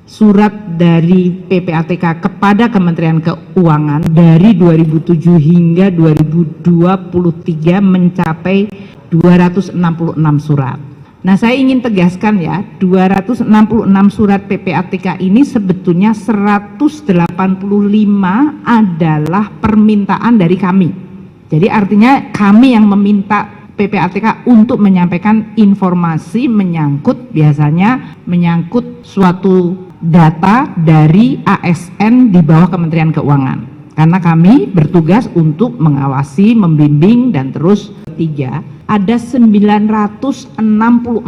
surat dari PPATK kepada Kementerian Keuangan dari 2007 hingga 2023 mencapai 266 surat. Nah, saya ingin tegaskan ya, 266 surat PPATK ini sebetulnya 185 adalah permintaan dari kami. Jadi artinya kami yang meminta PPATK untuk menyampaikan informasi biasanya menyangkut suatu data dari ASN di bawah Kementerian Keuangan. Karena kami bertugas untuk mengawasi, membimbing, dan terus ada 964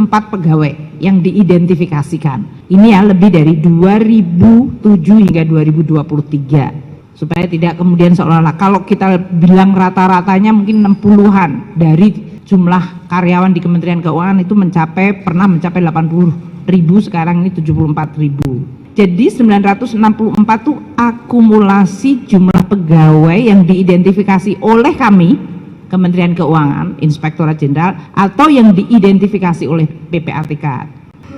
pegawai yang diidentifikasikan. Ini ya lebih dari 2007 hingga 2023. Supaya tidak kemudian seolah-olah kalau kita bilang rata-ratanya mungkin 60-an dari jumlah karyawan di Kementerian Keuangan itu pernah mencapai 80.000, sekarang ini 74.000. Jadi 964 itu akumulasi jumlah pegawai yang diidentifikasi oleh kami Kementerian Keuangan, Inspektorat Jenderal, atau yang diidentifikasi oleh PPATK.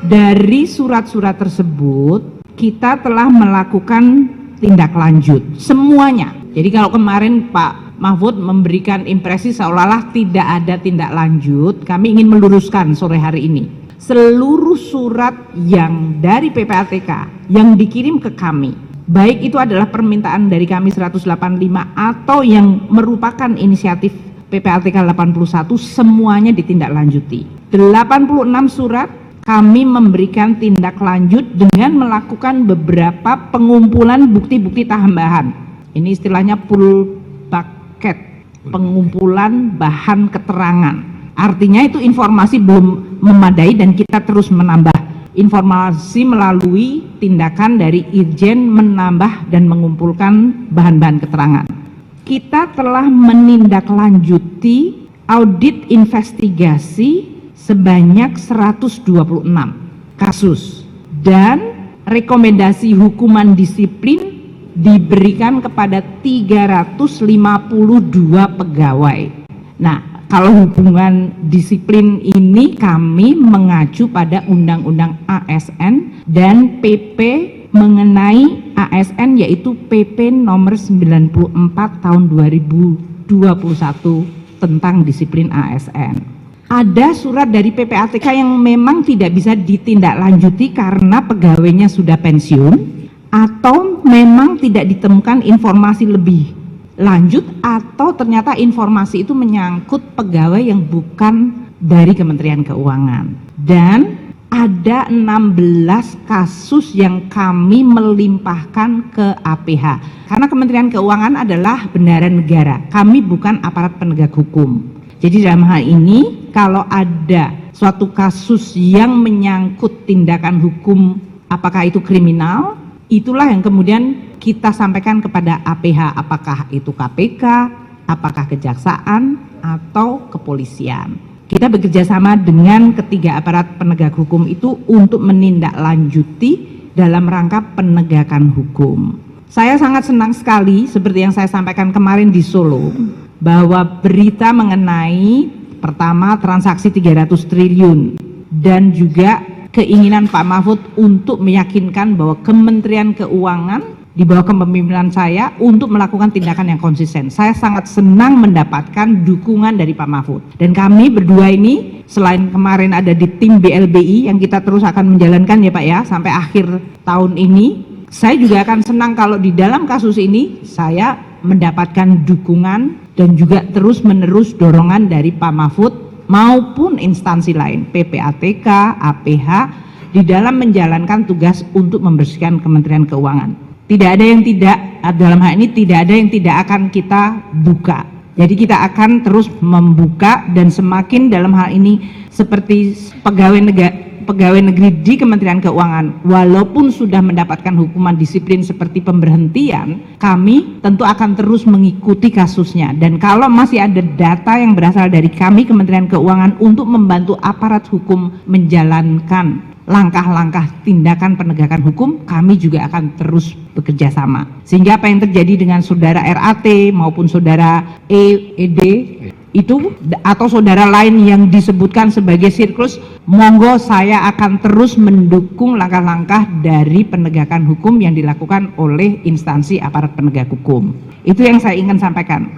Dari surat-surat tersebut kita telah melakukan tindak lanjut semuanya. Jadi kalau kemarin Pak Mahfud memberikan impresi seolah-olah tidak ada tindak lanjut, kami ingin meluruskan sore hari ini. Seluruh surat yang dari PPATK yang dikirim ke kami, baik itu adalah permintaan dari kami 185 atau yang merupakan inisiatif PPATK 81, semuanya ditindaklanjuti. 86 surat kami memberikan tindak lanjut dengan melakukan beberapa pengumpulan bukti-bukti tambahan. Ini istilahnya full bucket, pengumpulan bahan keterangan. Artinya itu informasi belum memadai dan kita terus menambah informasi melalui tindakan dari Irjen menambah dan mengumpulkan bahan-bahan keterangan. Kita telah menindaklanjuti audit investigasi sebanyak 126 kasus dan rekomendasi hukuman disiplin diberikan kepada 352 pegawai. Nah, kalau hubungan disiplin ini kami mengacu pada Undang-Undang ASN dan PP mengenai ASN, yaitu PP nomor 94 tahun 2021 tentang disiplin ASN. Ada surat dari PPATK yang memang tidak bisa ditindaklanjuti karena pegawainya sudah pensiun atau memang tidak ditemukan informasi lebih lanjut atau ternyata informasi itu menyangkut pegawai yang bukan dari Kementerian Keuangan. Dan ada 16 kasus yang kami melimpahkan ke APH. Karena Kementerian Keuangan adalah bendaharaan negara, kami bukan aparat penegak hukum. Jadi dalam hal ini kalau ada suatu kasus yang menyangkut tindakan hukum, apakah itu kriminal, itulah yang kemudian kita sampaikan kepada APH, apakah itu KPK, apakah kejaksaan, atau kepolisian. Kita bekerja sama dengan ketiga aparat penegak hukum itu untuk menindaklanjuti dalam rangka penegakan hukum. Saya sangat senang sekali seperti yang saya sampaikan kemarin di Solo, bahwa berita mengenai pertama transaksi 300 triliun dan juga keinginan Pak Mahfud untuk meyakinkan bahwa Kementerian Keuangan di bawah kepemimpinan saya untuk melakukan tindakan yang konsisten. Saya sangat senang mendapatkan dukungan dari Pak Mahfud. Dan kami berdua ini selain kemarin ada di tim BLBI yang kita terus akan menjalankan ya Pak ya sampai akhir tahun ini, saya juga akan senang kalau di dalam kasus ini saya mendapatkan dukungan dan juga terus menerus dorongan dari Pak Mahfud maupun instansi lain, PPATK, APH di dalam menjalankan tugas untuk membersihkan Kementerian Keuangan. Tidak ada yang tidak, dalam hal ini tidak ada yang tidak akan kita buka. Jadi kita akan terus membuka dan semakin dalam hal ini seperti pegawai negeri di Kementerian Keuangan, walaupun sudah mendapatkan hukuman disiplin seperti pemberhentian, kami tentu akan terus mengikuti kasusnya. Dan kalau masih ada data yang berasal dari kami Kementerian Keuangan untuk membantu aparat hukum menjalankan langkah-langkah tindakan penegakan hukum, kami juga akan terus bekerja sama. Sehingga apa yang terjadi dengan saudara RAT maupun saudara ED itu atau saudara lain yang disebutkan sebagai sirkus, monggo saya akan terus mendukung langkah-langkah dari penegakan hukum yang dilakukan oleh instansi aparat penegak hukum. Itu yang saya ingin sampaikan.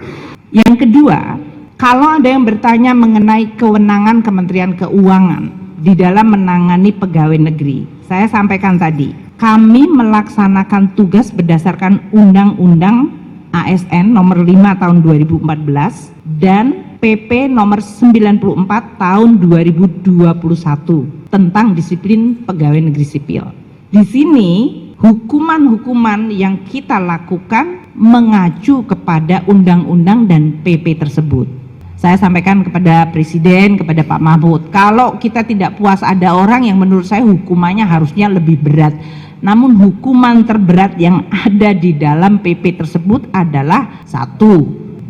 Yang kedua, kalau ada yang bertanya mengenai kewenangan Kementerian Keuangan di dalam menangani pegawai negeri, saya sampaikan tadi, kami melaksanakan tugas berdasarkan Undang-Undang ASN nomor 5 tahun 2014 dan PP nomor 94 tahun 2021 tentang disiplin pegawai negeri sipil. Di sini hukuman-hukuman yang kita lakukan mengacu kepada undang-undang dan PP tersebut. Saya sampaikan kepada Presiden, kepada Pak Mahfud, kalau kita tidak puas, ada orang yang menurut saya hukumannya harusnya lebih berat. Namun hukuman terberat yang ada di dalam PP tersebut adalah 1.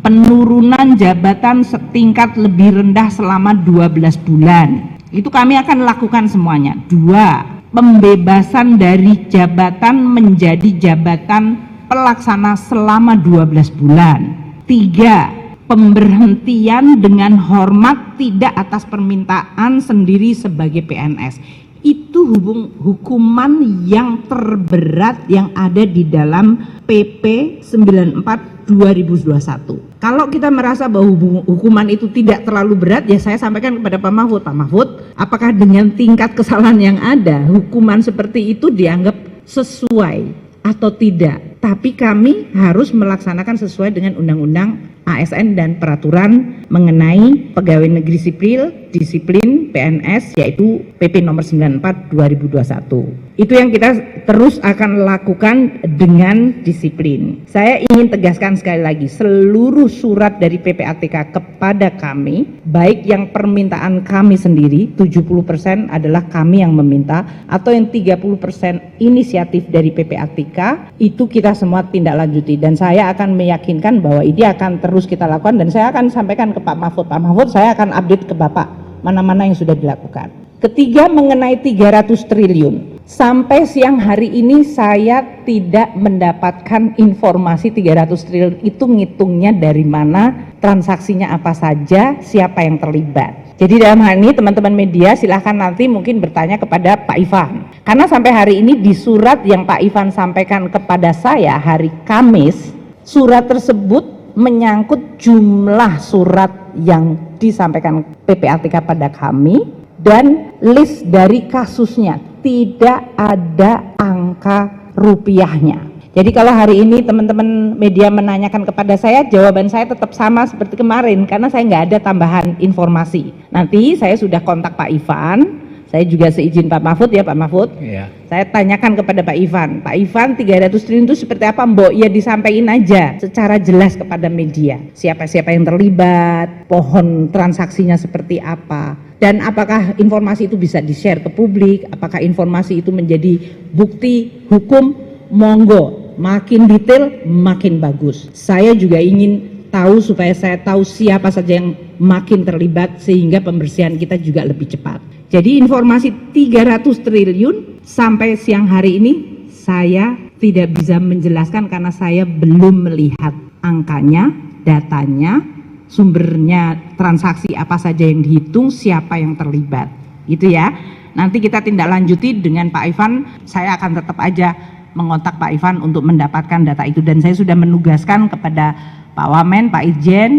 Penurunan jabatan setingkat lebih rendah selama 12 bulan. Itu kami akan lakukan semuanya. 2. Pembebasan dari jabatan menjadi jabatan pelaksana selama 12 bulan. 3. Pemberhentian dengan hormat tidak atas permintaan sendiri sebagai PNS. Itu hukuman yang terberat yang ada di dalam PP 94 2021. Kalau kita merasa bahwa hukuman itu tidak terlalu berat, ya saya sampaikan kepada Pak Mahfud, Pak Mahfud, apakah dengan tingkat kesalahan yang ada, hukuman seperti itu dianggap sesuai atau tidak? Tapi kami harus melaksanakan sesuai dengan Undang-Undang ASN dan peraturan mengenai pegawai negeri sipil, disiplin PNS, yaitu PP nomor 94 2021. Itu yang kita terus akan lakukan dengan disiplin. Saya ingin tegaskan sekali lagi, seluruh surat dari PPATK kepada kami, baik yang permintaan kami sendiri, 70% adalah kami yang meminta, atau yang 30% inisiatif dari PPATK, itu kita semua tindak lanjuti. Dan saya akan meyakinkan bahwa ini akan terus kita lakukan, dan saya akan sampaikan ke Pak Mahfud. Pak Mahfud, saya akan update ke Bapak mana-mana yang sudah dilakukan. Ketiga, mengenai 300 triliun. Sampai siang hari ini saya tidak mendapatkan informasi 300 triliun itu ngitungnya dari mana, transaksinya apa saja, siapa yang terlibat. Jadi dalam hal ini teman-teman media silahkan nanti mungkin bertanya kepada Pak Ivan. Karena sampai hari ini di surat yang Pak Ivan sampaikan kepada saya hari Kamis, surat tersebut menyangkut jumlah surat yang disampaikan PPATK pada kami dan list dari kasusnya, tidak ada angka rupiahnya. Jadi kalau hari ini teman-teman media menanyakan kepada saya, jawaban saya tetap sama seperti kemarin karena saya nggak ada tambahan informasi. Nanti saya sudah kontak Pak Ivan, saya juga seizin Pak Mahfud ya Pak Mahfud. Iya. Saya tanyakan kepada Pak Ivan, 300 triliun itu seperti apa Mbok? Ya disampaikan aja secara jelas kepada media. Siapa-siapa yang terlibat, pohon transaksinya seperti apa, dan apakah informasi itu bisa di-share ke publik, apakah informasi itu menjadi bukti hukum, monggo. Makin detail, makin bagus. Saya juga ingin tahu supaya saya tahu siapa saja yang makin terlibat sehingga pembersihan kita juga lebih cepat. Jadi informasi 300 triliun sampai siang hari ini saya tidak bisa menjelaskan karena saya belum melihat angkanya, datanya, sumbernya, transaksi apa saja yang dihitung, siapa yang terlibat. Gitu ya. Nanti kita tindak lanjuti dengan Pak Ivan, saya akan tetap aja mengontak Pak Ivan untuk mendapatkan data itu, dan saya sudah menugaskan kepada Pak Wamen, Pak Irjen,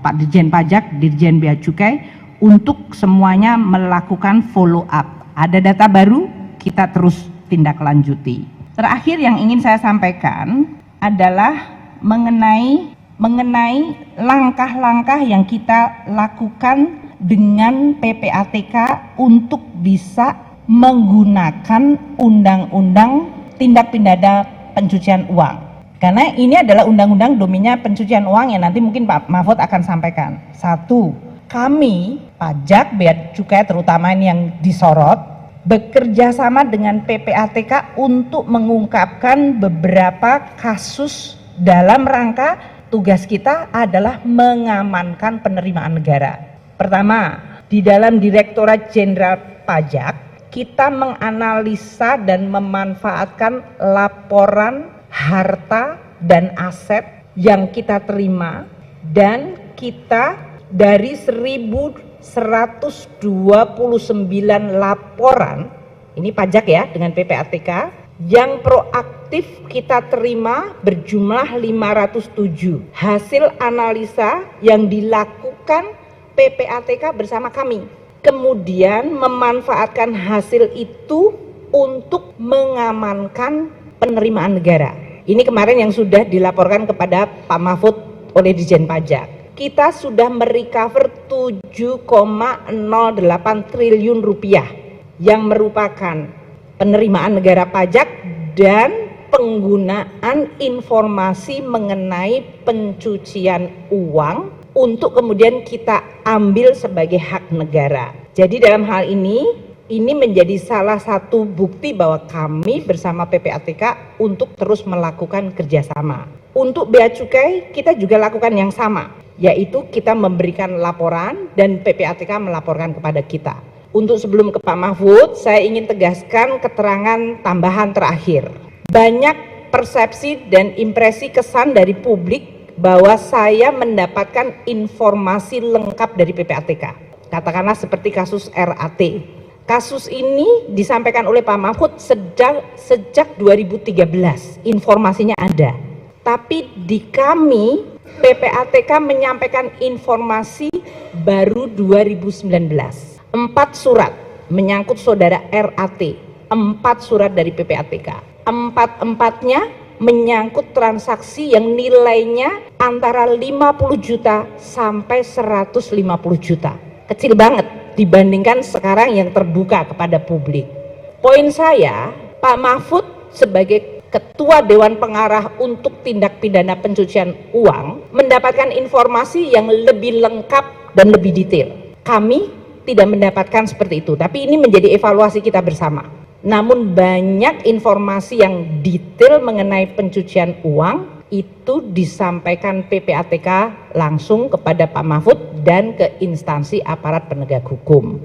Pak Dirjen Pajak, Dirjen Bea Cukai untuk semuanya melakukan follow up. Ada data baru, kita terus tindak lanjuti. Terakhir yang ingin saya sampaikan adalah mengenai langkah-langkah yang kita lakukan dengan PPATK untuk bisa menggunakan undang-undang tindak pidana pencucian uang. Karena ini adalah undang-undang domainnya pencucian uang yang nanti mungkin Pak Mahfud akan sampaikan. 1, kami pajak bea cukai terutama ini yang disorot bekerja sama dengan PPATK untuk mengungkapkan beberapa kasus dalam rangka tugas kita adalah mengamankan penerimaan negara. Pertama, di dalam Direktorat Jenderal Pajak kita menganalisa dan memanfaatkan laporan harta dan aset yang kita terima dan kita dari 1.129 laporan, ini pajak ya dengan PPATK, yang proaktif kita terima berjumlah 507. Hasil analisa yang dilakukan PPATK bersama kami. Kemudian memanfaatkan hasil itu untuk mengamankan penerimaan negara. Ini kemarin yang sudah dilaporkan kepada Pak Mahfud oleh Ditjen Pajak. Kita sudah merecover 7,08 triliun rupiah yang merupakan penerimaan negara pajak dan penggunaan informasi mengenai pencucian uang untuk kemudian kita ambil sebagai hak negara. Jadi dalam hal ini menjadi salah satu bukti bahwa kami bersama PPATK untuk terus melakukan kerjasama. Untuk Bea Cukai kita juga lakukan yang sama, yaitu kita memberikan laporan dan PPATK melaporkan kepada kita. Untuk sebelum ke Pak Mahfud, saya ingin tegaskan keterangan tambahan terakhir. Banyak persepsi dan impresi kesan dari publik bahwa saya mendapatkan informasi lengkap dari PPATK. Katakanlah seperti kasus RAT. Kasus ini disampaikan oleh Pak Mahfud sejak 2013, informasinya ada. Tapi di kami, PPATK menyampaikan informasi baru 2019. 4 surat menyangkut saudara RAT, 4 surat dari PPATK. 4-empatnya menyangkut transaksi yang nilainya antara 50 juta sampai 150 juta. Kecil banget dibandingkan sekarang yang terbuka kepada publik. Poin saya, Pak Mahfud sebagai Ketua Dewan Pengarah untuk tindak pidana pencucian uang mendapatkan informasi yang lebih lengkap dan lebih detail. Kami tidak mendapatkan seperti itu, tapi ini menjadi evaluasi kita bersama. Namun banyak informasi yang detail mengenai pencucian uang itu disampaikan PPATK langsung kepada Pak Mahfud dan ke instansi aparat penegak hukum.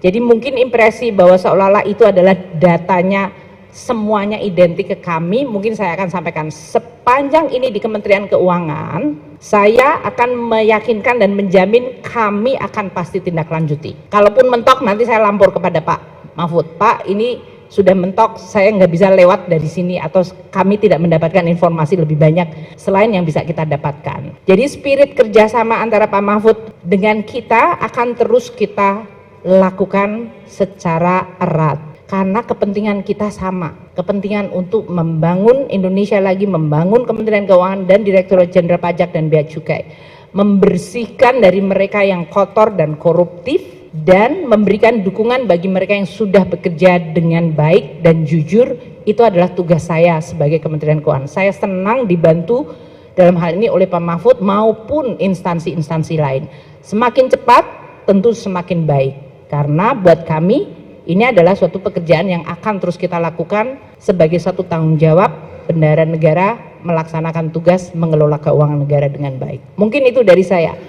Jadi mungkin impresi bahwa seolah-olah itu adalah datanya semuanya identik ke kami, mungkin saya akan sampaikan sepanjang ini di Kementerian Keuangan, saya akan meyakinkan dan menjamin kami akan pasti tindak lanjuti. Kalaupun mentok nanti saya lapor kepada Pak Mahfud, Pak ini sudah mentok, saya nggak bisa lewat dari sini atau kami tidak mendapatkan informasi lebih banyak selain yang bisa kita dapatkan. Jadi spirit kerjasama antara Pak Mahfud dengan kita akan terus kita lakukan secara erat. Karena kepentingan kita sama, kepentingan untuk membangun Indonesia lagi, membangun Kementerian Keuangan dan Direktorat Jenderal Pajak dan Bea Cukai, membersihkan dari mereka yang kotor dan koruptif, dan memberikan dukungan bagi mereka yang sudah bekerja dengan baik dan jujur. Itu adalah tugas saya sebagai Kementerian Keuangan. Saya senang dibantu dalam hal ini oleh Pak Mahfud maupun instansi-instansi lain. Semakin cepat tentu semakin baik, karena buat kami ini adalah suatu pekerjaan yang akan terus kita lakukan sebagai satu tanggung jawab bendahara negara melaksanakan tugas mengelola keuangan negara dengan baik. Mungkin itu dari saya.